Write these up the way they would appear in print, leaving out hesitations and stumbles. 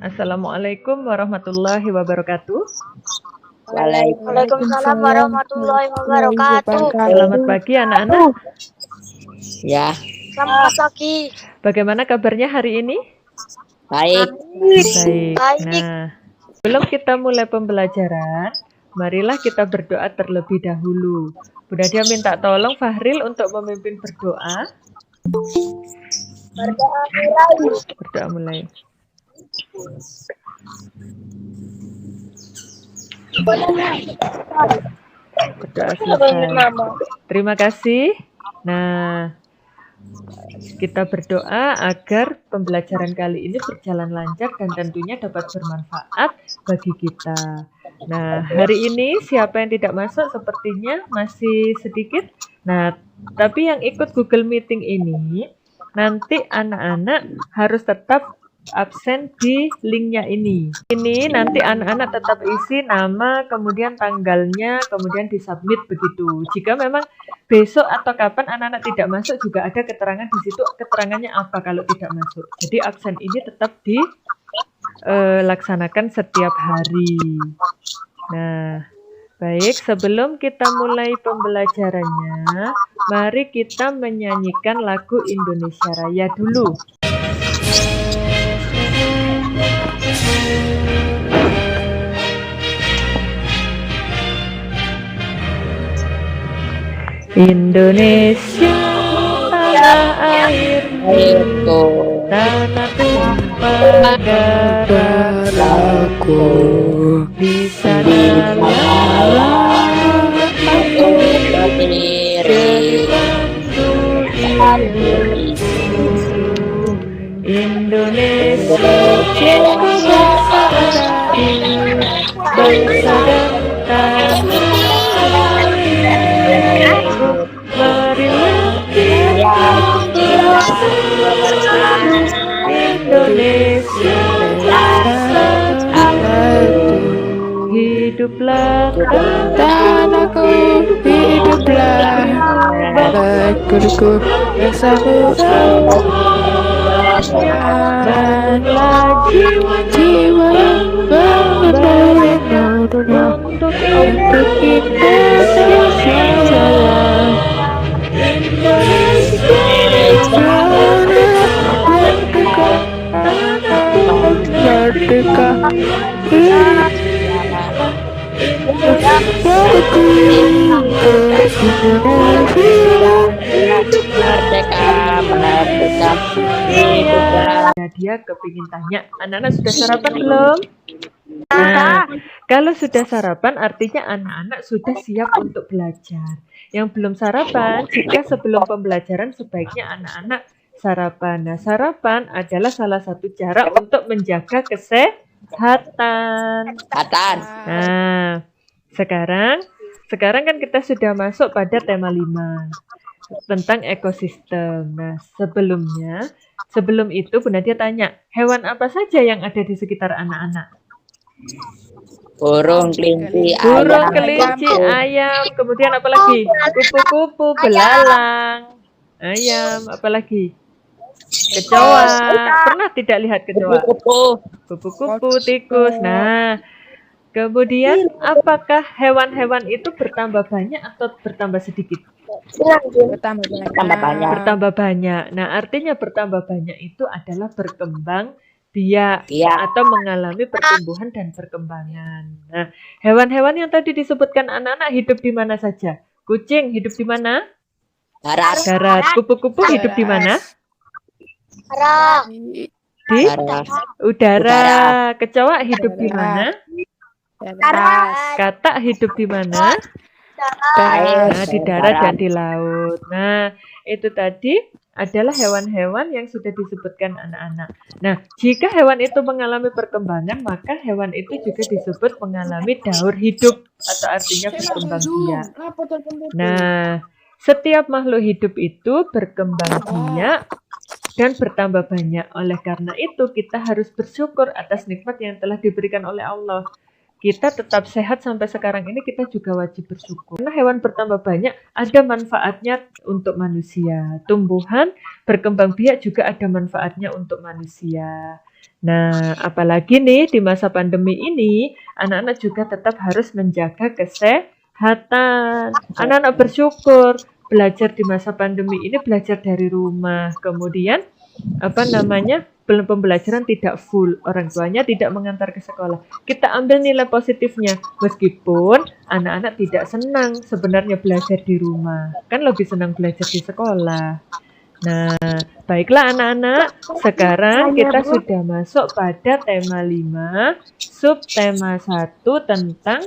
Assalamualaikum warahmatullahi wabarakatuh. Waalaikumsalam warahmatullahi wabarakatuh. Selamat pagi anak-anak. Ya, Selamat pagi. Bagaimana kabarnya hari ini? baik. Baik. Baik. Nah, sebelum kita mulai pembelajaran, marilah kita berdoa terlebih dahulu. Bu Nadia minta tolong Fahril untuk memimpin berdoa. Berdoa mulai. Berdoa selesai. Terima kasih. Nah, kita berdoa agar pembelajaran kali ini berjalan lancar dan tentunya dapat bermanfaat bagi kita. Nah, hari ini siapa yang tidak masuk sepertinya masih sedikit. Nah, tapi yang ikut Google Meeting ini, nanti anak-anak harus tetap absen di linknya ini. Ini nanti anak-anak tetap isi nama, kemudian tanggalnya, kemudian disubmit begitu. Jika memang besok atau kapan anak-anak tidak masuk juga ada keterangan di situ, keterangannya apa kalau tidak masuk. Jadi absen ini tetap dilaksanakan setiap hari. Nah, baik, sebelum kita mulai pembelajarannya, mari kita menyanyikan lagu Indonesia Raya dulu. Indonesia tanah airku, tanah tumpah darahku, di sanalah aku berdiri. Indonesia bangsa dan tanah airku, marilah kita Indonesia hiduplah tanahku, hiduplah negeriku, bangsaku dan jiwa berjuang untuk Indonesia merdeka. Dia kepingin tanya, anak-anak sudah sarapan belum? Nah, kalau sudah sarapan artinya anak-anak sudah siap untuk belajar. Yang belum sarapan, jika sebelum pembelajaran sebaiknya anak-anak sarapan. Nah, sarapan adalah salah satu cara untuk menjaga kesehatan. Nah, sekarang kan kita sudah masuk pada tema 5 tentang ekosistem. Nah, sebelum itu Bu Nadia tanya, hewan apa saja yang ada di sekitar anak-anak? Burung, kelinci, ayam, kemudian apa lagi? Kupu-kupu, belalang, ayam, apa lagi? Kecoa. Pernah tidak lihat kecoa? Kupu-kupu, tikus. Nah, kemudian apakah hewan-hewan itu bertambah banyak atau bertambah sedikit? Bertambah banyak. Nah, artinya bertambah banyak itu adalah berkembang biak atau mengalami pertumbuhan dan perkembangan. Nah, hewan-hewan yang tadi disebutkan anak-anak hidup di mana saja? Kucing hidup di mana? Darat. Kupu-kupu hidup di mana? Di udara. Kecoa hidup di mana? Katak hidup di mana? Nah, di darat dan di laut. Nah, itu tadi adalah hewan-hewan yang sudah disebutkan anak-anak. Nah, jika hewan itu mengalami perkembangan, maka hewan itu juga disebut mengalami daur hidup atau artinya berkembang biak. Nah, setiap makhluk hidup itu berkembang biak dan bertambah banyak. Oleh karena itu, kita harus bersyukur atas nikmat yang telah diberikan oleh Allah. kita tetap sehat sampai sekarang ini, kita juga wajib bersyukur. Karena hewan bertambah banyak, ada manfaatnya untuk manusia. Tumbuhan berkembang biak juga ada manfaatnya untuk manusia. Nah, apalagi nih di masa pandemi ini, anak-anak juga tetap harus menjaga kesehatan. Anak-anak bersyukur belajar di masa pandemi ini, belajar dari rumah. Kemudian pembelajaran tidak full, orang tuanya tidak mengantar ke sekolah. Kita ambil nilai positifnya, meskipun anak-anak tidak senang sebenarnya belajar di rumah, kan lebih senang belajar di sekolah. Nah, baiklah anak-anak, sekarang kita sudah masuk pada tema 5, subtema 1 tentang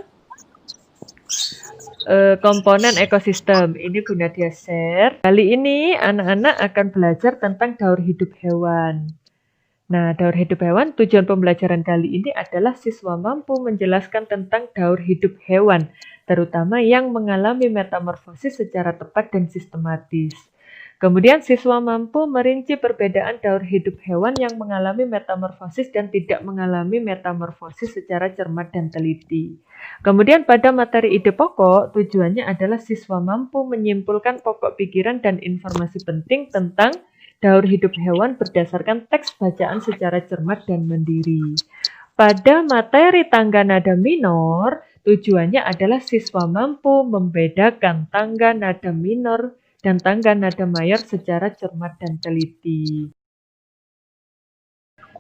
komponen ekosistem. Ini Bu Nadia share. Kali ini anak-anak akan belajar tentang daur hidup hewan. Nah, daur hidup hewan, tujuan pembelajaran kali ini adalah siswa mampu menjelaskan tentang daur hidup hewan, terutama yang mengalami metamorfosis secara tepat dan sistematis. Kemudian siswa mampu merinci perbedaan daur hidup hewan yang mengalami metamorfosis dan tidak mengalami metamorfosis secara cermat dan teliti. Kemudian pada materi ide pokok, tujuannya adalah siswa mampu menyimpulkan pokok pikiran dan informasi penting tentang daur hidup hewan berdasarkan teks bacaan secara cermat dan mandiri. Pada materi tangga nada minor, tujuannya adalah siswa mampu membedakan tangga nada minor dan tangga nada mayor secara cermat dan teliti.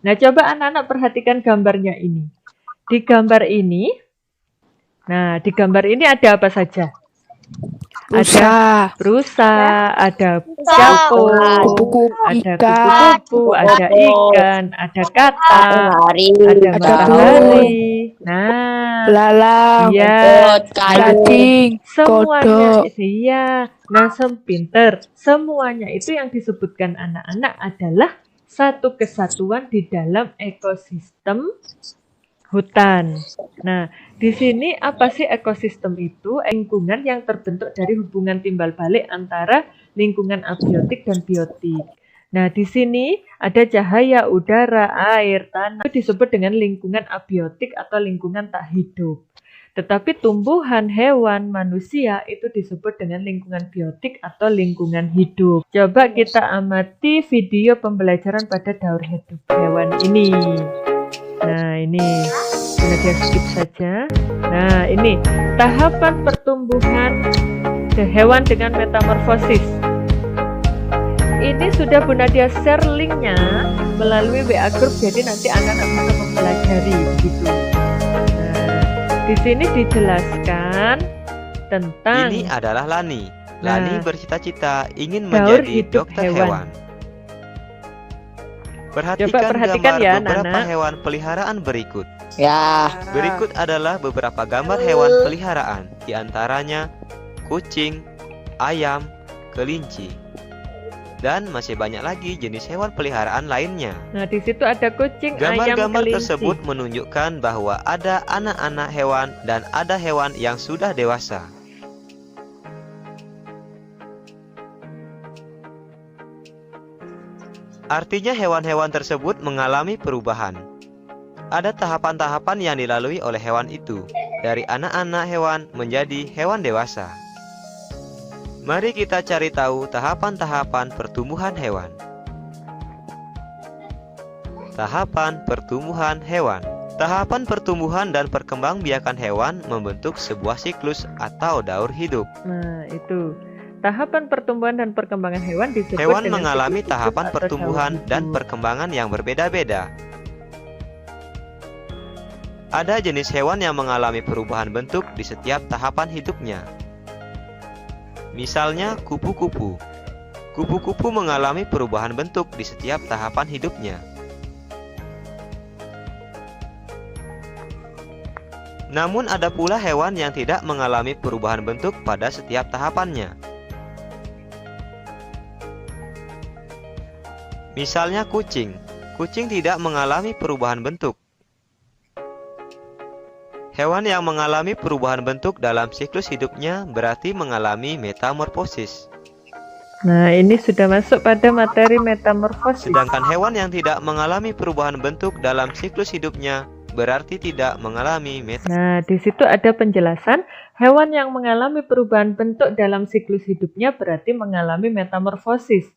Nah, coba anak-anak perhatikan gambarnya ini. Di gambar ini ada apa saja? Ada rusa, ada capung, ada kupu-kupu, ada ikan, ada katak, ada matahari, belalang, ya, cacing, semuanya kodok. iya. Nah, pinter. Semuanya itu yang disebutkan anak-anak adalah satu kesatuan di dalam ekosistem hutan. Nah, di sini apa sih ekosistem itu? Lingkungan yang terbentuk dari hubungan timbal balik antara lingkungan abiotik dan biotik. Nah, di sini ada cahaya, udara, air, tanah. Itu disebut dengan lingkungan abiotik atau lingkungan tak hidup. Tetapi tumbuhan, hewan, manusia itu disebut dengan lingkungan biotik atau lingkungan hidup. Coba kita amati video pembelajaran pada daur hidup hewan ini. Nah, ini Nadia skip saja. Nah, ini tahapan pertumbuhan hewan dengan metamorfosis. Ini sudah Bu Nadia share linknya melalui WA group, jadi nanti anak-anak bisa mempelajari gitu. Nah, di sini dijelaskan tentang ini adalah Lani. Lani bercita-cita ingin daur menjadi hidup dokter hewan. Perhatikan gambar ya, beberapa Nana. hewan peliharaan berikut. Ya, Berikut adalah beberapa gambar hewan peliharaan, di antaranya kucing, ayam, kelinci, dan masih banyak lagi jenis hewan peliharaan lainnya. Nah, di situ ada kucing, ayam, Gambar-gambar kelinci. tersebut menunjukkan bahwa ada anak-anak hewan dan ada hewan yang sudah dewasa. Artinya hewan-hewan tersebut mengalami perubahan. Ada tahapan-tahapan yang dilalui oleh hewan itu, dari anak-anak hewan menjadi hewan dewasa. Mari kita cari tahu tahapan-tahapan pertumbuhan hewan. Tahapan pertumbuhan hewan. Tahapan pertumbuhan dan perkembangbiakan hewan membentuk sebuah siklus atau daur hidup. Nah, itu. Tahapan pertumbuhan dan perkembangan hewan disebut Hewan dengan mengalami siklus tahapan hidup atau pertumbuhan daur dan hidup. perkembangan yang berbeda-beda. Ada jenis hewan yang mengalami perubahan bentuk di setiap tahapan hidupnya. Misalnya kupu-kupu. Kupu-kupu mengalami perubahan bentuk di setiap tahapan hidupnya. Namun ada pula hewan yang tidak mengalami perubahan bentuk pada setiap tahapannya. Misalnya kucing. Kucing tidak mengalami perubahan bentuk. Hewan yang mengalami perubahan bentuk dalam siklus hidupnya berarti mengalami metamorfosis. Nah, ini sudah masuk pada materi metamorfosis. Sedangkan hewan yang tidak mengalami perubahan bentuk dalam siklus hidupnya berarti tidak mengalami Nah, di situ ada penjelasan hewan yang mengalami perubahan bentuk dalam siklus hidupnya berarti mengalami metamorfosis.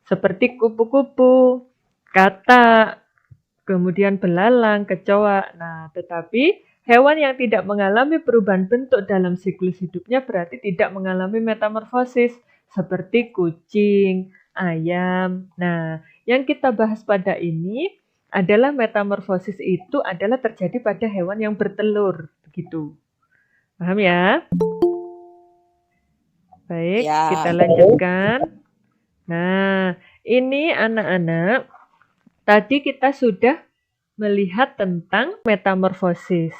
Seperti kupu-kupu, katak, kemudian belalang, kecoa. Nah, tetapi hewan yang tidak mengalami perubahan bentuk dalam siklus hidupnya berarti tidak mengalami metamorfosis. Seperti kucing, ayam. Nah, yang kita bahas pada ini adalah metamorfosis itu adalah terjadi pada hewan yang bertelur, begitu. Paham ya? Baik, Ya. kita lanjutkan. Nah, ini anak-anak, tadi kita sudah melihat tentang metamorfosis.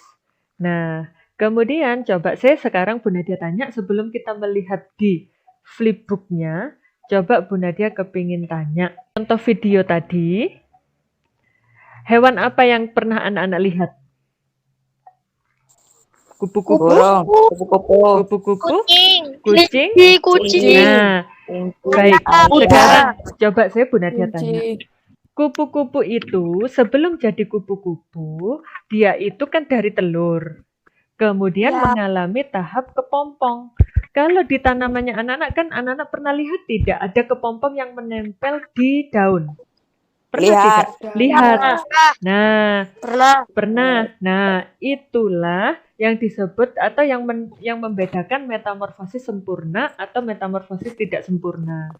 Nah, kemudian coba saya sekarang Bu Nadia tanya sebelum kita melihat di flipbooknya, coba Bu Nadia kepingin tanya. Contoh video tadi, hewan apa yang pernah anak-anak lihat? Kupu-kupu? Burung, kupu-kupu, Kupu-kupu? Kucing. Kucing? Kucing. Nah, baik. Sekarang coba saya Bu Nadia tanya. Kucing. Kupu-kupu itu sebelum jadi kupu-kupu, dia itu kan dari telur. Kemudian mengalami tahap kepompong. Kalau di tanamannya anak-anak kan anak-anak pernah lihat tidak ada kepompong yang menempel di daun? Pernah Lihat. tidak? Lihat. Nah, Pernah. Nah, itulah yang disebut atau yang membedakan metamorfosis sempurna atau metamorfosis tidak sempurna.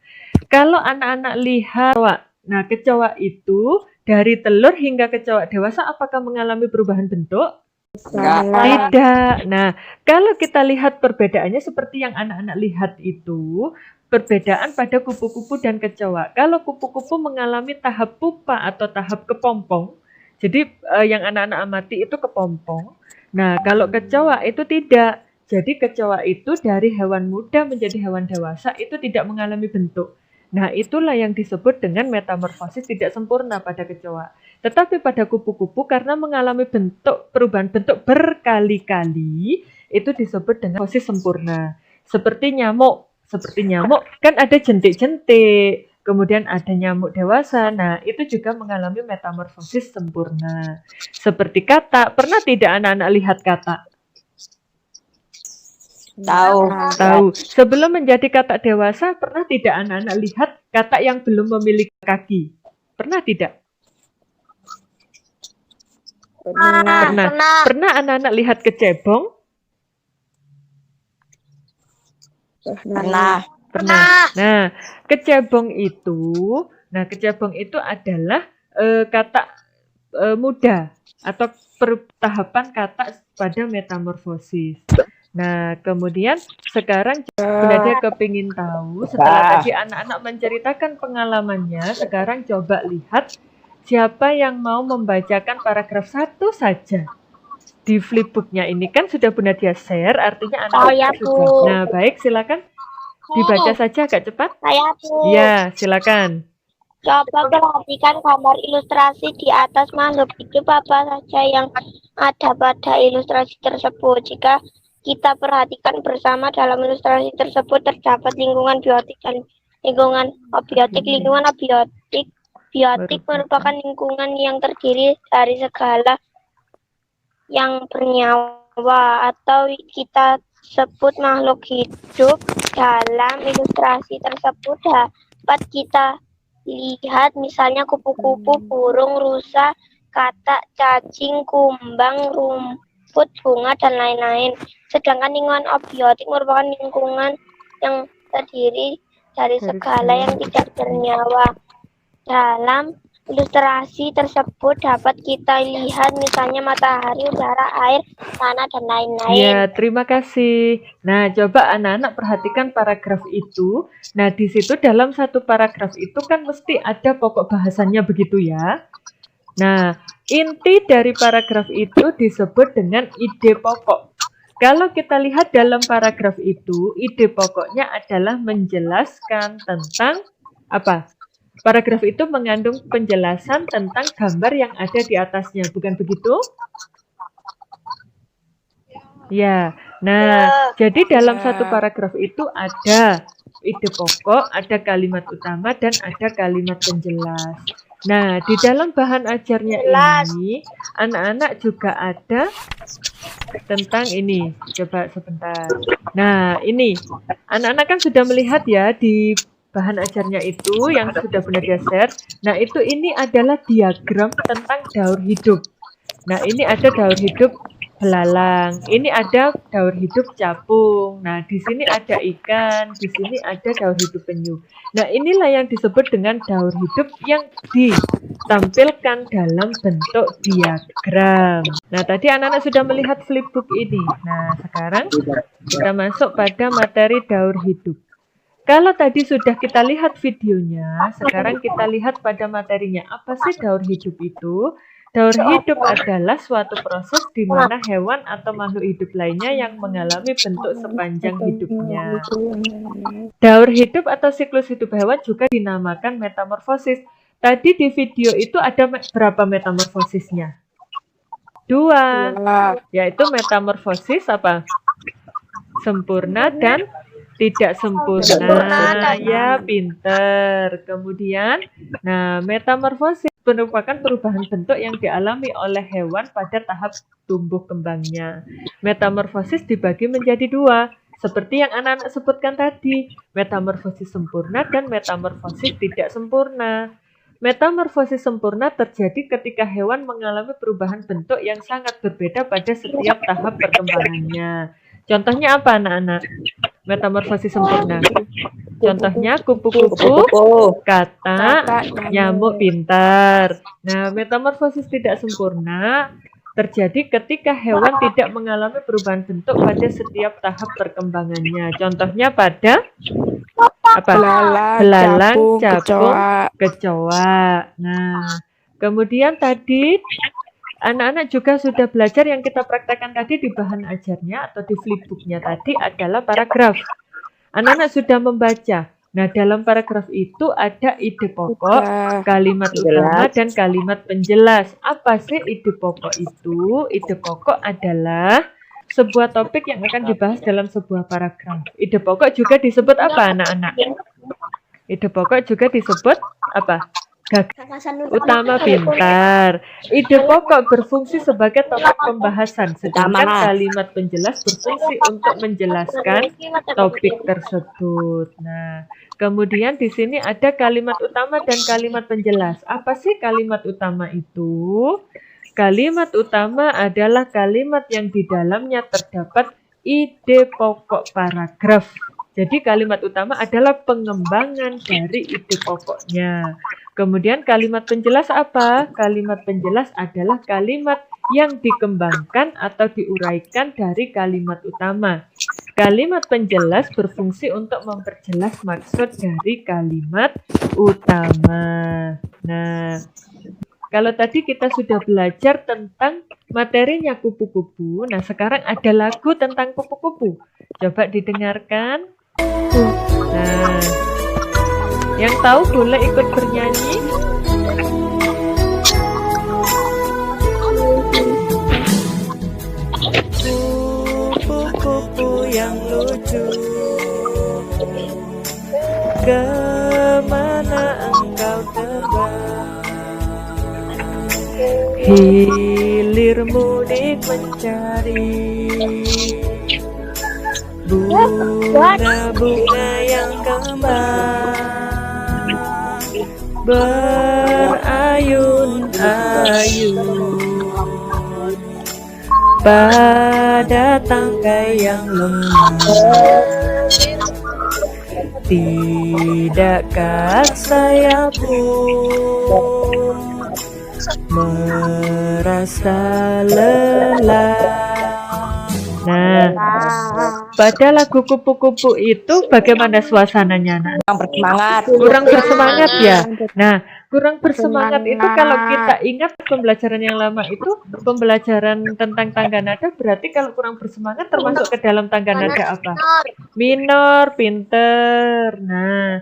Kalau anak-anak lihat kecoa itu dari telur hingga kecoa dewasa apakah mengalami perubahan bentuk? Tidak. Nah, kalau kita lihat perbedaannya seperti yang anak-anak lihat itu, perbedaan pada kupu-kupu dan kecoa. Kalau kupu-kupu mengalami tahap pupa atau tahap kepompong, jadi yang anak-anak amati itu kepompong. Nah, kalau kecoa itu tidak. Jadi kecoa itu dari hewan muda menjadi hewan dewasa itu tidak mengalami bentuk. Nah, itulah yang disebut dengan metamorfosis tidak sempurna pada kecoa. Tetapi pada kupu-kupu karena mengalami perubahan bentuk berkali-kali, itu disebut dengan metamorfosis sempurna. Seperti nyamuk kan ada jentik-jentik, kemudian ada nyamuk dewasa. Nah, itu juga mengalami metamorfosis sempurna. Seperti katak, pernah tidak anak-anak lihat katak? Tahu. Sebelum menjadi katak dewasa, pernah tidak anak-anak lihat katak yang belum memiliki kaki? Pernah tidak? Pernah. Pernah anak-anak lihat kecebong? Pernah. Nah, kecebong itu adalah katak muda atau tahapan katak pada metamorfosis. Nah, kemudian sekarang Bu Nadia kepingin tahu setelah tadi anak-anak menceritakan pengalamannya, sekarang coba lihat siapa yang mau membacakan paragraf 1 saja. Di flipbooknya ini kan sudah Bu Nadia share, artinya anak-anak sudah. Nah, baik, silakan dibaca saja agak cepat. Saya Bu. Ya, silakan. Coba perhatikan gambar ilustrasi di atas makhluk hidup apa saja yang ada pada ilustrasi tersebut. Jika kita perhatikan bersama dalam ilustrasi tersebut terdapat lingkungan biotik dan lingkungan abiotik. Lingkungan biotik merupakan lingkungan yang terdiri dari segala yang bernyawa atau kita sebut makhluk hidup. Dalam ilustrasi tersebut dapat kita lihat misalnya kupu-kupu, burung, rusa, katak, cacing, kumbang, rumput, bunga, dan lain-lain. Sedangkan lingkungan abiotik merupakan lingkungan yang terdiri dari segala yang tidak bernyawa. Dalam ilustrasi tersebut dapat kita lihat misalnya matahari, udara, air, tanah, dan lain-lain. Ya, terima kasih. Nah, coba anak-anak perhatikan paragraf itu. Nah, di situ dalam satu paragraf itu kan mesti ada pokok bahasannya begitu ya. Nah, inti dari paragraf itu disebut dengan ide pokok. Kalau kita lihat dalam paragraf itu, ide pokoknya adalah menjelaskan tentang apa? Paragraf itu mengandung penjelasan tentang gambar yang ada di atasnya, bukan begitu? Ya, nah, jadi dalam satu paragraf itu ada ide pokok, ada kalimat utama, dan ada kalimat penjelas. Nah, di dalam bahan ajarnya Jelas. ini, anak-anak juga ada tentang ini. Coba sebentar. Nah, ini. Anak-anak kan sudah melihat ya di bahan ajarnya itu yang sudah Bunda Dia share. Nah, ini adalah diagram tentang daur hidup. Nah, ini ada daur hidup belalang. Ini ada daur hidup capung. Nah, di sini ada ikan, di sini ada daur hidup penyu. Nah, inilah yang disebut dengan daur hidup yang ditampilkan dalam bentuk diagram. Nah, tadi anak-anak sudah melihat flipbook ini. Nah, sekarang kita masuk pada materi daur hidup. Kalau tadi sudah kita lihat videonya, sekarang kita lihat pada materinya. Apa sih daur hidup itu? Daur hidup adalah suatu proses di mana hewan atau makhluk hidup lainnya yang mengalami bentuk sepanjang hidupnya. Daur hidup atau siklus hidup hewan juga dinamakan metamorfosis. Tadi di video itu ada berapa metamorfosisnya? 2, yaitu metamorfosis apa? Sempurna dan tidak sempurna. Ya, pinter. Kemudian, nah, metamorfosis merupakan perubahan bentuk yang dialami oleh hewan pada tahap tumbuh kembangnya. Metamorfosis dibagi menjadi 2, seperti yang anak-anak sebutkan tadi, metamorfosis sempurna dan metamorfosis tidak sempurna. Metamorfosis sempurna terjadi ketika hewan mengalami perubahan bentuk yang sangat berbeda pada setiap tahap perkembangannya. Contohnya apa, anak-anak? Metamorfosis sempurna. Contohnya kupu-kupu, katak, nyamuk pintar. Nah, metamorfosis tidak sempurna terjadi ketika hewan tidak mengalami perubahan bentuk pada setiap tahap perkembangannya. Contohnya pada apa? Belalang, capung, kecoa. Nah, kemudian tadi anak-anak juga sudah belajar yang kita praktekkan tadi di bahan ajarnya atau di flipbooknya tadi adalah paragraf. Anak-anak sudah membaca. Nah, dalam paragraf itu ada ide pokok, kalimat utama, dan kalimat penjelas. Apa sih ide pokok itu? Ide pokok adalah sebuah topik yang akan dibahas dalam sebuah paragraf. Ide pokok juga disebut apa, anak-anak? Ide pokok juga disebut apa? Gagasan utama pintar. Ide pokok berfungsi sebagai topik pembahasan, sedangkan kalimat penjelas berfungsi untuk menjelaskan topik tersebut. Nah, kemudian di sini ada kalimat utama dan kalimat penjelas. Apa sih kalimat utama itu? Kalimat utama adalah kalimat yang di dalamnya terdapat ide pokok paragraf. Jadi kalimat utama adalah pengembangan dari ide pokoknya. Kemudian kalimat penjelas apa? Kalimat penjelas adalah kalimat yang dikembangkan atau diuraikan dari kalimat utama. Kalimat penjelas berfungsi untuk memperjelas maksud dari kalimat utama. Nah, kalau tadi kita sudah belajar tentang materinya kupu-kupu, nah sekarang ada lagu tentang kupu-kupu. Coba didengarkan. Nah, yang tahu boleh ikut bernyanyi. Kupu-kupu yang lucu, kemana engkau terbang? Hilir mudik mencari bunga-bunga yang kembang, berayun-ayun pada tangkai yang lemah. Tidakkah saya pun merasa lelah? Nah, pada lagu kupu-kupu itu bagaimana suasananya, anak? Kurang bersemangat ya. Nah, kurang bersemangat itu kalau kita ingat pembelajaran yang lama itu pembelajaran tentang tangga nada, berarti kalau kurang bersemangat termasuk ke dalam tangga nada apa? Minor, pinter. Nah,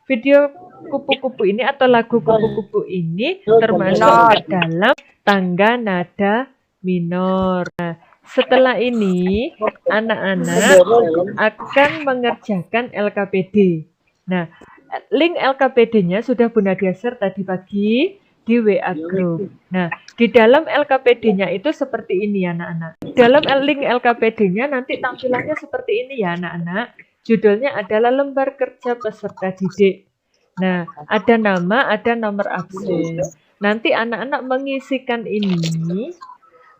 video kupu-kupu ini atau lagu kupu-kupu ini termasuk ke dalam tangga nada minor. Nah, setelah ini, anak-anak akan mengerjakan LKPD. Nah, link LKPD-nya sudah Bunda Dia share tadi pagi. di WA Group. Nah, di dalam LKPD-nya itu seperti ini ya anak-anak. Dalam link LKPD-nya nanti tampilannya seperti ini ya anak-anak. Judulnya adalah lembar kerja peserta didik. Nah, ada nama, ada nomor absen. Nanti anak-anak mengisikan ini,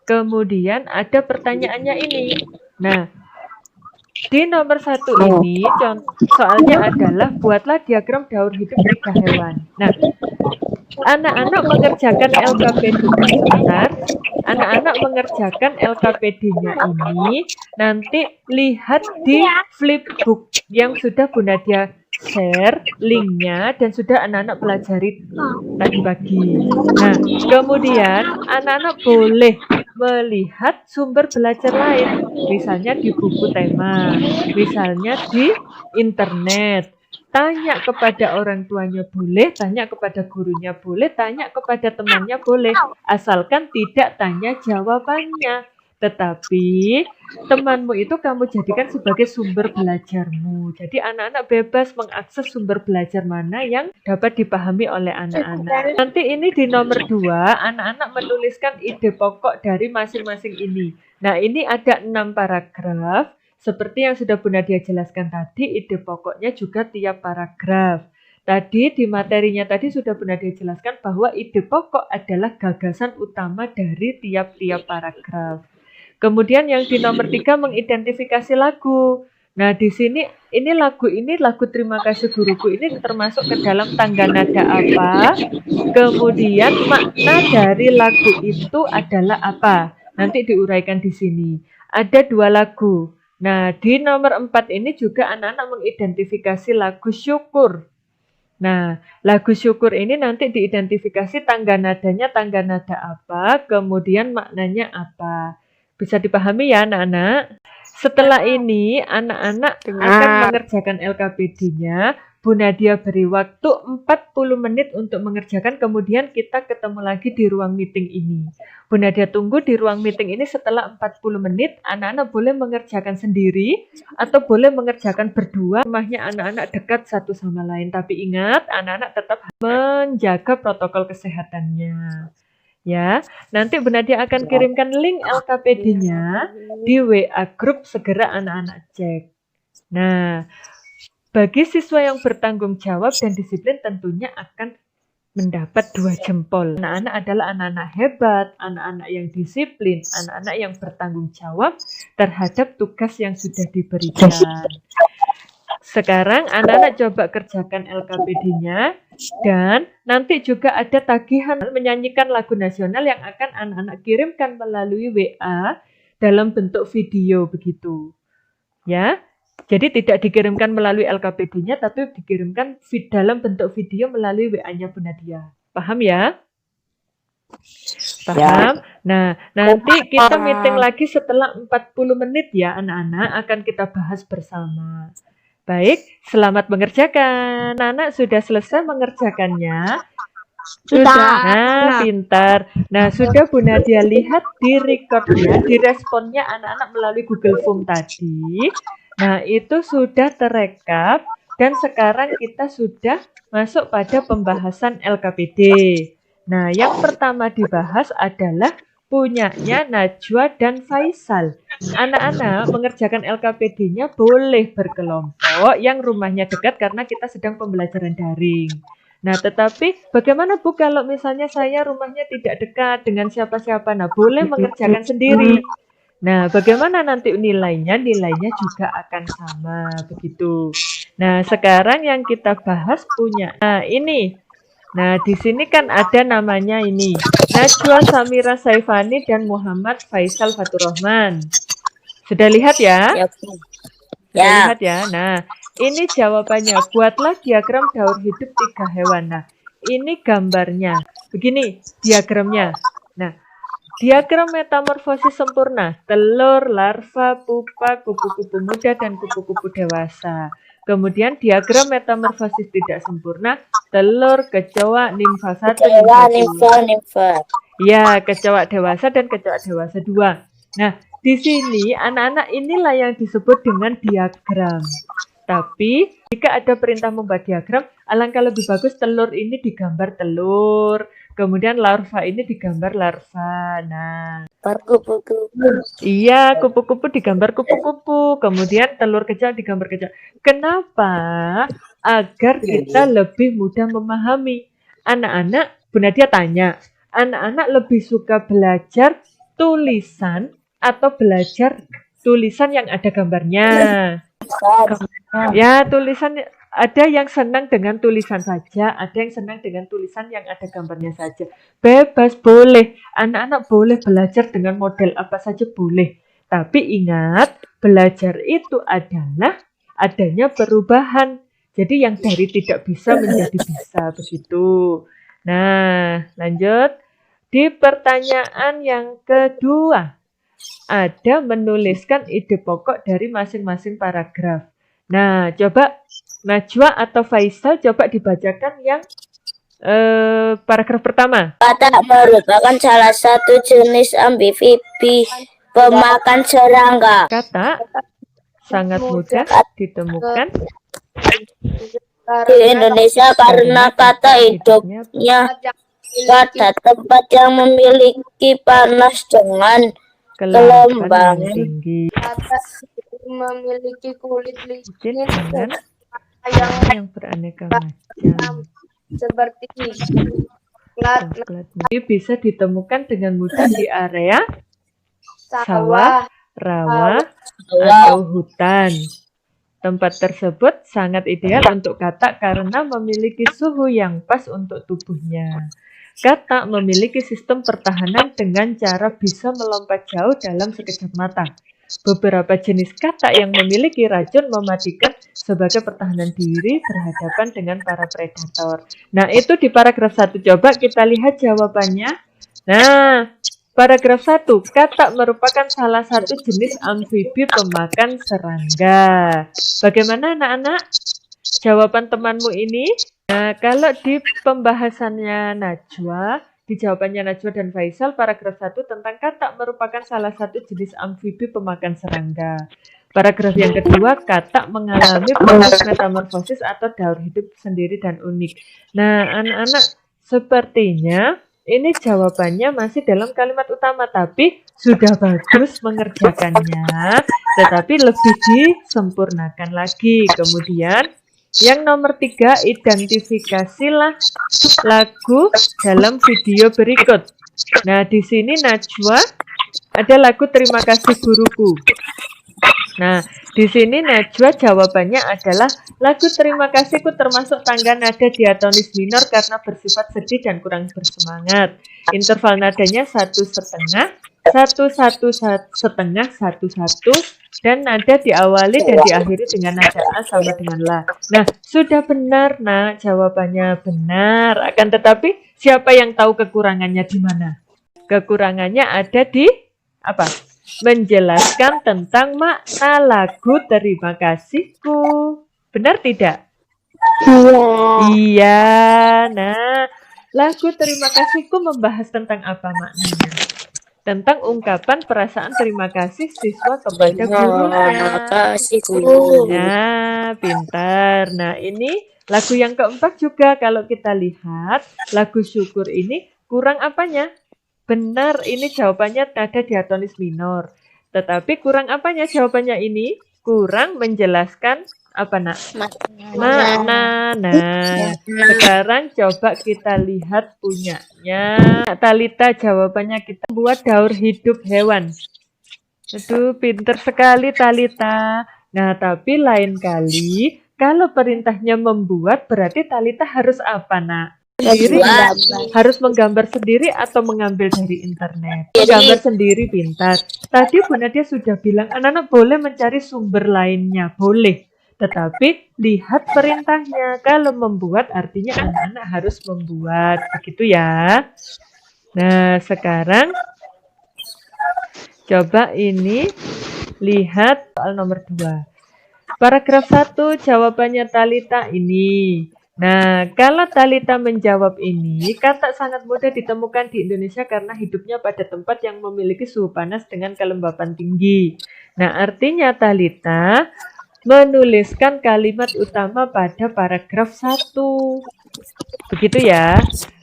kemudian ada pertanyaannya ini. Nah, di nomor 1 ini soalnya adalah buatlah diagram daur hidup 3 hewan. Nah, anak-anak mengerjakan LKPD-nya sebentar. Anak-anak mengerjakan LKPD-nya ini nanti lihat di flipbook yang sudah Bu Nadia share linknya dan sudah anak-anak pelajari tadi pagi. Nah, kemudian anak-anak boleh melihat sumber belajar lain, misalnya di buku tema, misalnya di internet. Tanya kepada orang tuanya boleh, tanya kepada gurunya boleh, tanya kepada temannya boleh, asalkan tidak tanya jawabannya. Tetapi temanmu itu kamu jadikan sebagai sumber belajarmu. Jadi anak-anak bebas mengakses sumber belajar mana yang dapat dipahami oleh anak-anak. Nanti ini di nomor 2, anak-anak menuliskan ide pokok dari masing-masing ini. Nah, ini ada 6 paragraf. Seperti yang sudah Bu Nadia jelaskan tadi, ide pokoknya juga tiap paragraf. Tadi di materinya tadi sudah Bu Nadia jelaskan bahwa ide pokok adalah gagasan utama dari tiap-tiap paragraf. Kemudian yang di nomor 3 mengidentifikasi lagu. Nah, di sini ini lagu Terima Kasih Guruku ini termasuk ke dalam tangga nada apa? Kemudian makna dari lagu itu adalah apa? Nanti diuraikan di sini. Ada 2 lagu. Nah, di nomor 4 ini juga anak-anak mengidentifikasi lagu syukur. Nah, lagu syukur ini nanti diidentifikasi tangga nadanya tangga nada apa, kemudian maknanya apa. Bisa dipahami ya anak-anak? Setelah ini, anak-anak akan mengerjakan LKPD-nya. Bu Nadia beri waktu 40 menit untuk mengerjakan, kemudian kita ketemu lagi di ruang meeting ini. Bu Nadia tunggu di ruang meeting ini setelah 40 menit, anak-anak boleh mengerjakan sendiri atau boleh mengerjakan berdua. Rumahnya anak-anak dekat satu sama lain, tapi ingat anak-anak tetap menjaga protokol kesehatannya. Ya, nanti Bu Nadia akan kirimkan link LKPD-nya di WA Group, segera anak-anak cek. Nah, bagi siswa yang bertanggung jawab dan disiplin tentunya akan mendapat 2 jempol. Anak-anak adalah anak-anak hebat, anak-anak yang disiplin, anak-anak yang bertanggung jawab terhadap tugas yang sudah diberikan. Sekarang anak-anak coba kerjakan LKPD-nya dan nanti juga ada tagihan menyanyikan lagu nasional yang akan anak-anak kirimkan melalui WA dalam bentuk video begitu. Ya. Jadi tidak dikirimkan melalui LKPD-nya, tapi dikirimkan dalam bentuk video melalui WA-nya Bu Nadia. Paham ya? Paham? Nah, nanti kita meeting lagi setelah 40 menit ya anak-anak, akan kita bahas bersama. Baik, selamat mengerjakan. Anak sudah selesai mengerjakannya? Sudah. Nah, pintar. Nah, sudah Bu Nadia lihat di record-nya, di responnya anak-anak melalui Google Form tadi. Nah, itu sudah terekap dan sekarang kita sudah masuk pada pembahasan LKPD. Nah, yang pertama dibahas adalah punyanya Najwa dan Faisal. Anak-anak mengerjakan LKPD-nya boleh berkelompok yang rumahnya dekat karena kita sedang pembelajaran daring. Nah, tetapi bagaimana Bu kalau misalnya saya rumahnya tidak dekat dengan siapa-siapa? Nah, boleh mengerjakan sendiri. Nah, bagaimana nanti nilainya? Nilainya juga akan sama, begitu. Nah, sekarang yang kita bahas punya. Nah, ini. Nah, di sini kan ada namanya ini. Najwa Samira Saifani dan Muhammad Faisal Faturrahman. Sudah lihat ya? Sudah lihat ya? Nah, ini jawabannya. Buatlah diagram daur hidup 3 hewan. Nah, ini gambarnya. Begini diagramnya. Nah, diagram metamorfosis sempurna, telur, larva, pupa, kupu-kupu muda, dan kupu-kupu dewasa. Kemudian diagram metamorfosis tidak sempurna, telur, kecoa, nimfa 1, nimfa 2. Ya, kecoa dewasa dan kecoa dewasa 2. Nah, di sini anak-anak inilah yang disebut dengan diagram. Tapi jika ada perintah membuat diagram, alangkah lebih bagus telur ini digambar telur, Kemudian larva ini digambar larva. Nah, Kupu-kupu. iya, kupu-kupu digambar kupu-kupu. Kemudian telur kecil digambar kecil. Kenapa? Agar kita lebih mudah memahami. Anak-anak, Bu Nadia tanya, anak-anak lebih suka belajar tulisan atau belajar tulisan yang ada gambarnya? Ya, tulisan ada yang senang dengan tulisan saja, ada yang senang dengan tulisan yang ada gambarnya saja. Bebas, boleh. Anak-anak boleh belajar dengan model apa saja boleh. Tapi ingat, belajar itu adalah adanya perubahan. Jadi yang dari tidak bisa menjadi bisa, begitu. Nah, lanjut. Di pertanyaan yang kedua, ada menuliskan ide pokok dari masing-masing paragraf. Nah, coba Najwa atau Faisal coba dibacakan yang paragraf pertama. Katak merupakan salah satu jenis amfibi pemakan serangga. Kata sangat mudah ditemukan Di Indonesia karena kata hidupnya pada tempat yang memiliki panas dengan kelembapan yang tinggi. Memiliki kulit Licin licin dengan yang beraneka macam. seperti Coklat. Ini bisa ditemukan dengan mudah di area sawah, rawa, atau hutan. Tempat tersebut sangat ideal untuk katak karena memiliki suhu yang pas untuk tubuhnya. Katak memiliki sistem pertahanan dengan cara bisa melompat jauh dalam sekejap mata. Beberapa jenis katak yang memiliki racun mematikan sebagai pertahanan diri berhadapan dengan para predator. Nah, itu di paragraf 1. Coba kita lihat jawabannya. Nah, paragraf 1. Katak merupakan salah satu jenis amfibi pemakan serangga. Bagaimana anak-anak? Jawaban temanmu ini? Nah, kalau di pembahasannya Najwa, di jawabannya Najwa dan Faisal, paragraf 1 tentang katak merupakan salah satu jenis amfibi pemakan serangga. Paragraf yang kedua, katak mengalami proses metamorfosis atau daur hidup sendiri dan unik. Nah, anak-anak, sepertinya ini jawabannya masih dalam kalimat utama, tapi sudah bagus mengerjakannya, tetapi lebih disempurnakan lagi. Kemudian, yang nomor 3, identifikasilah lagu dalam video berikut. Nah, di sini Najwa ada lagu Terima Kasih Guruku. Nah, di sini Najwa jawabannya adalah lagu Terima Kasihku termasuk tangga nada diatonis minor karena bersifat sedih dan kurang bersemangat. Interval nadanya 1/2, 1/1/1, 1/1, dan nada diawali dan diakhiri dengan nada A sama dengan La. Nah, sudah benar, Nak. Jawabannya benar. Akan tetapi, siapa yang tahu kekurangannya di mana? Kekurangannya ada di apa? Menjelaskan tentang makna lagu Terima Kasihku. Benar tidak? Iya. Nah, lagu Terima Kasihku membahas tentang apa maknanya? Tentang ungkapan perasaan terima kasih siswa kepada gurunya. Nah, pintar. Nah, ini lagu yang keempat juga kalau kita lihat, lagu syukur ini kurang apanya? Benar, ini jawabannya nada diatonis minor. Tetapi kurang apanya jawabannya ini? Kurang menjelaskan apa, Nak? Makna. Nah, sekarang coba kita lihat punyanya. Talita, jawabannya kita buat daur hidup hewan. Aduh, pinter sekali Talita. Nah, tapi lain kali, kalau perintahnya membuat, berarti Talita harus apa, Nak? Sendiri, harus menggambar sendiri atau mengambil dari internet? Menggambar sendiri, pintar. Tadi Bu Nadia sudah bilang, anak-anak boleh mencari sumber lainnya, boleh. Tetapi lihat perintahnya. Kalau membuat artinya anak-anak harus membuat. Begitu ya. Nah, sekarang coba ini lihat soal nomor 2. Paragraf 1 jawabannya Talita ini. Nah, kalau Talita menjawab ini, kata sangat mudah ditemukan di Indonesia karena hidupnya pada tempat yang memiliki suhu panas dengan kelembapan tinggi. Nah, artinya Talita menuliskan kalimat utama pada paragraf 1. Begitu ya.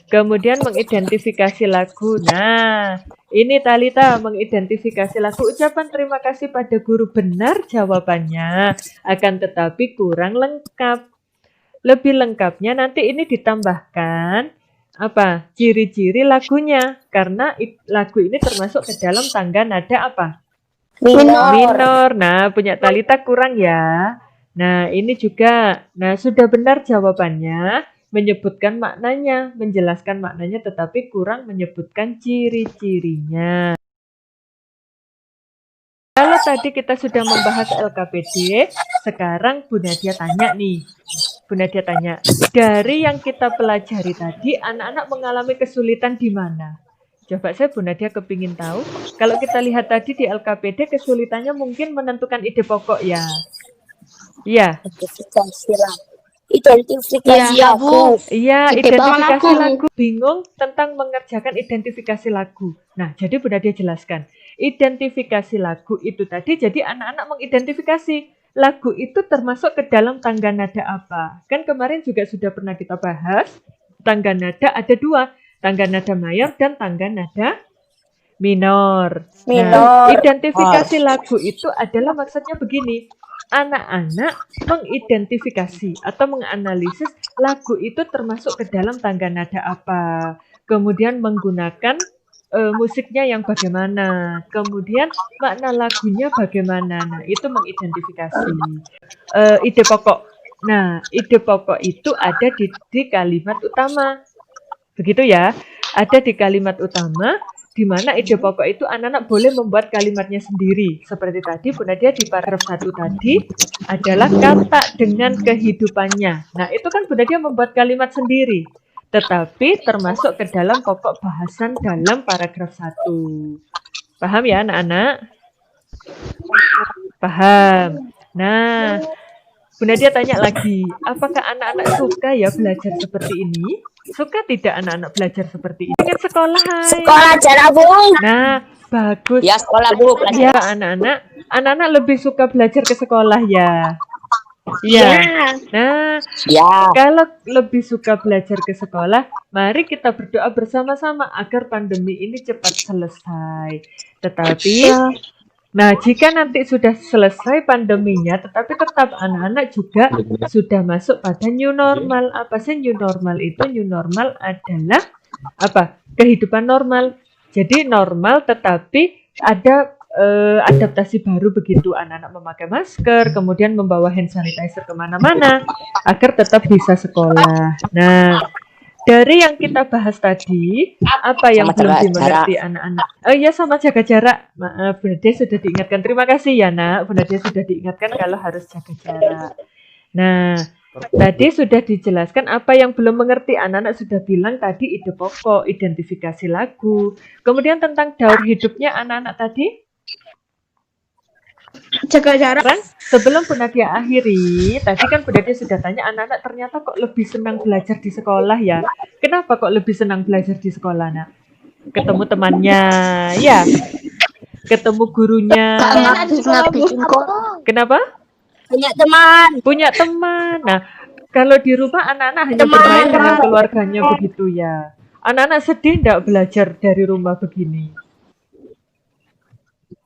Kemudian mengidentifikasi lagu. Nah, ini Talita mengidentifikasi lagu. Ucapan terima kasih pada guru, benar jawabannya. Akan tetapi kurang lengkap. Lebih lengkapnya nanti ini ditambahkan apa? Ciri-ciri lagunya. Karena lagu ini termasuk ke dalam tangga nada apa? Minor. Nah, punya Talita kurang ya. Nah, ini juga. Nah, sudah benar jawabannya. Menyebutkan maknanya, menjelaskan maknanya, tetapi kurang menyebutkan ciri-cirinya. Kalau tadi kita sudah membahas LKPD, sekarang Bu Nadia tanya nih. Bu Nadia tanya, dari yang kita pelajari tadi, anak-anak mengalami kesulitan di mana? Coba saya Bu Nadia kepingin tahu. Kalau kita lihat tadi di LKPD, kesulitannya mungkin menentukan ide pokok ya. Iya. Identifikasi lagu. Iya, identifikasi lagu. Bingung tentang mengerjakan identifikasi lagu. Nah, jadi Bu Nadia jelaskan. Identifikasi lagu itu tadi, jadi anak-anak mengidentifikasi lagu itu termasuk ke dalam tangga nada apa. Kan kemarin juga sudah pernah kita bahas, tangga nada ada dua. Tangga nada mayor dan tangga nada minor. Nah, identifikasi lagu itu adalah maksudnya begini. Anak-anak mengidentifikasi atau menganalisis lagu itu termasuk ke dalam tangga nada apa, kemudian menggunakan musiknya yang bagaimana, kemudian makna lagunya bagaimana. Nah, itu mengidentifikasi ide pokok. Nah, ide pokok itu ada di kalimat utama, begitu ya, ada di kalimat utama. Di mana ide pokok itu anak-anak boleh membuat kalimatnya sendiri. Seperti tadi Bu Nadia di paragraf 1 tadi adalah kata dengan kehidupannya. Nah, itu kan Bu Nadia membuat kalimat sendiri. Tetapi termasuk ke dalam pokok bahasan dalam paragraf 1. Paham ya anak-anak? Paham. Nah, Bu Nadia tanya lagi, apakah anak-anak suka ya belajar seperti ini? Suka tidak anak-anak belajar seperti ini? Kan sekolah, hai. Sekolah jarak, Bu. Nah, bagus. Ya, sekolah, Bu. Ya, anak-anak lebih suka belajar ke sekolah ya. Iya. Nah, kalau lebih suka belajar ke sekolah, mari kita berdoa bersama-sama agar pandemi ini cepat selesai. Tetapi nah, jika nanti sudah selesai pandeminya, tetapi tetap anak-anak juga sudah masuk pada new normal. Apa sih new normal itu? New normal adalah apa? Kehidupan normal. Jadi normal tetapi ada adaptasi baru begitu. Anak-anak memakai masker, kemudian membawa hand sanitizer kemana-mana agar tetap bisa sekolah. Nah, dari yang kita bahas tadi, apa yang belum dimengerti anak-anak? Oh iya, sama jaga jarak. Maaf, Bu Nadia sudah diingatkan. Terima kasih ya, Nak. Bu Nadia sudah diingatkan kalau harus jaga jarak. Nah, tadi sudah dijelaskan apa yang belum mengerti. Anak-anak sudah bilang tadi ide pokok, identifikasi lagu. Kemudian tentang daur hidupnya anak-anak tadi? Jaga jarak. Sebelum Bu Nadia akhiri, tadi kan Bu Nadia sudah tanya anak-anak ternyata kok lebih senang belajar di sekolah ya. Kenapa kok lebih senang belajar di sekolah, Nak? Ketemu temannya, ya. Ketemu gurunya. Kenapa? Punya teman. Nah, kalau di rumah anak-anak hanya bermain dengan keluarganya begitu ya. Anak-anak sedih enggak belajar dari rumah begini?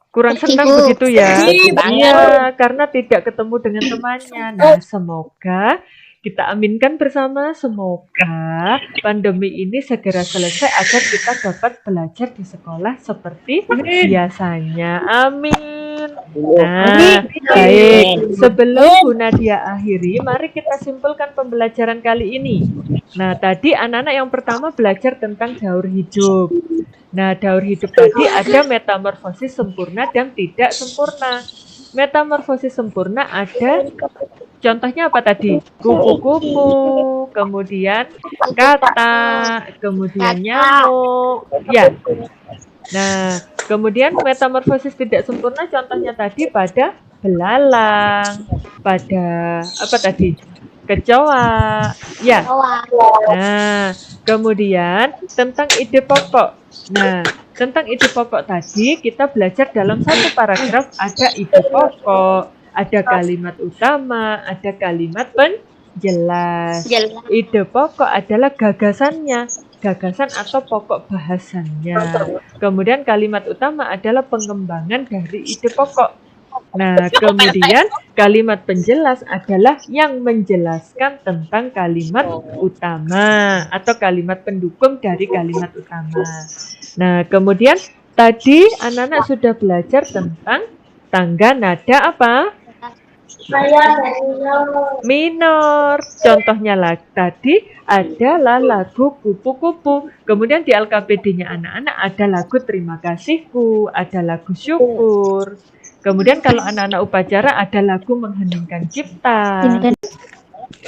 Kurang senang begitu ya? Iya, karena tidak ketemu dengan temannya. Nah, semoga kita aminkan bersama, semoga pandemi ini segera selesai agar kita dapat belajar di sekolah seperti biasanya. Amin. Nah, baik. Sebelum Bu Nadia akhiri, mari kita simpulkan pembelajaran kali ini. Nah, tadi anak-anak yang pertama belajar tentang daur hidup. Nah, daur hidup tadi ada metamorfosis sempurna dan tidak sempurna. Metamorfosis sempurna ada, contohnya apa tadi? Kupu-kupu, kemudian kata, kemudian nyamuk, ya. Nah, kemudian metamorfosis tidak sempurna contohnya tadi pada belalang, pada apa tadi? Kecoa, ya. Nah, kemudian tentang ide pokok. Nah, tentang ide pokok tadi kita belajar dalam satu paragraf ada ide pokok, ada kalimat utama, ada kalimat penjelas. Ide pokok adalah gagasannya. gagasan atau pokok bahasannya. Kemudian kalimat utama adalah pengembangan dari ide pokok. Nah, kemudian kalimat penjelas adalah yang menjelaskan tentang kalimat utama atau kalimat pendukung dari kalimat utama. Nah, kemudian tadi anak-anak sudah belajar tentang tangga nada apa? Minor. Contohnya tadi adalah lagu kupu-kupu. Kemudian di LKPD-nya anak-anak ada lagu Terima Kasihku, ada lagu Syukur. Kemudian kalau anak-anak upacara ada lagu Mengheningkan Cipta.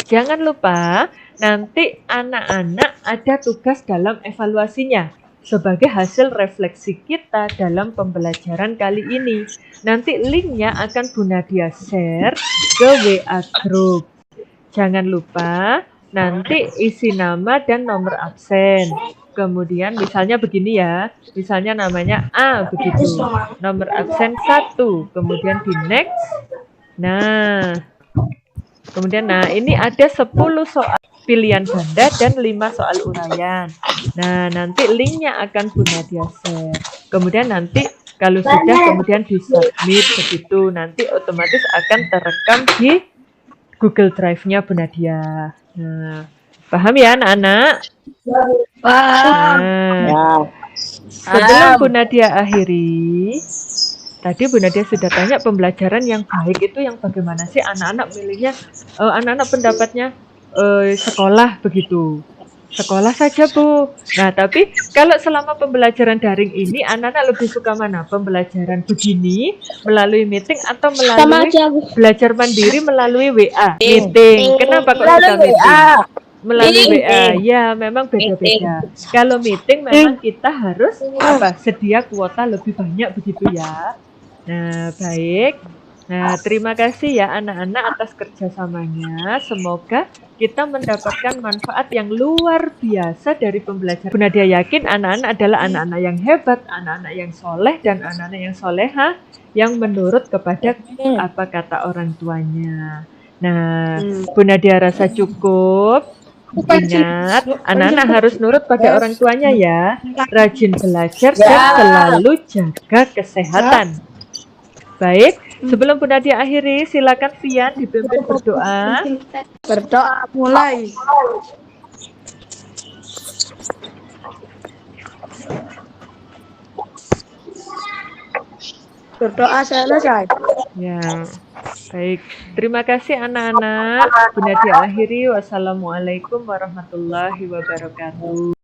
Jangan lupa nanti anak-anak ada tugas dalam evaluasinya sebagai hasil refleksi kita dalam pembelajaran kali ini. Nanti linknya akan Bu Nadia share ke WA group. Jangan lupa nanti isi nama dan nomor absen. Kemudian misalnya begini ya, misalnya namanya A begitu, nomor absen 1, kemudian di next. Nah, kemudian ini ada 10 soal pilihan ganda dan 5 soal uraian. Nah, nanti linknya akan Bu Nadia share. Kemudian nanti kalau sudah kemudian di submit begitu, nanti otomatis akan terekam di Google Drive-nya Bu Nadia. Nah, paham ya anak-anak? Nah, sebelum Bu Nadia akhiri, tadi Bu Nadia sudah tanya pembelajaran yang baik itu yang bagaimana sih anak-anak milihnya? Anak-anak pendapatnya sekolah begitu. Sekolah saja Bu. Nah, tapi kalau selama pembelajaran daring ini anak-anak lebih suka mana? Pembelajaran begini melalui meeting atau melalui belajar mandiri melalui WA? Meeting. Kenapa kok suka meeting? Melalui WA, ya memang beda-beda. Kalau meeting memang kita harus sedia kuota lebih banyak begitu ya. Nah, baik. Nah, terima kasih ya anak-anak atas kerjasamanya. Semoga kita mendapatkan manfaat yang luar biasa dari pembelajaran. Bu Nadia yakin anak-anak adalah anak-anak yang hebat, anak-anak yang soleh dan anak-anak yang soleha yang menurut kepada apa kata orang tuanya. Nah, Bu Nadia rasa cukup. Ingat, anak-anak harus nurut pada orang tuanya ya. Rajin belajar dan selalu jaga kesehatan. Baik, sebelum Bu Nadia akhiri, silakan Vian dipimpin berdoa. Berdoa mulai. Berdoa selesai. Ya, baik. Terima kasih anak-anak. Bu Nadia akhiri. Wassalamualaikum warahmatullahi wabarakatuh.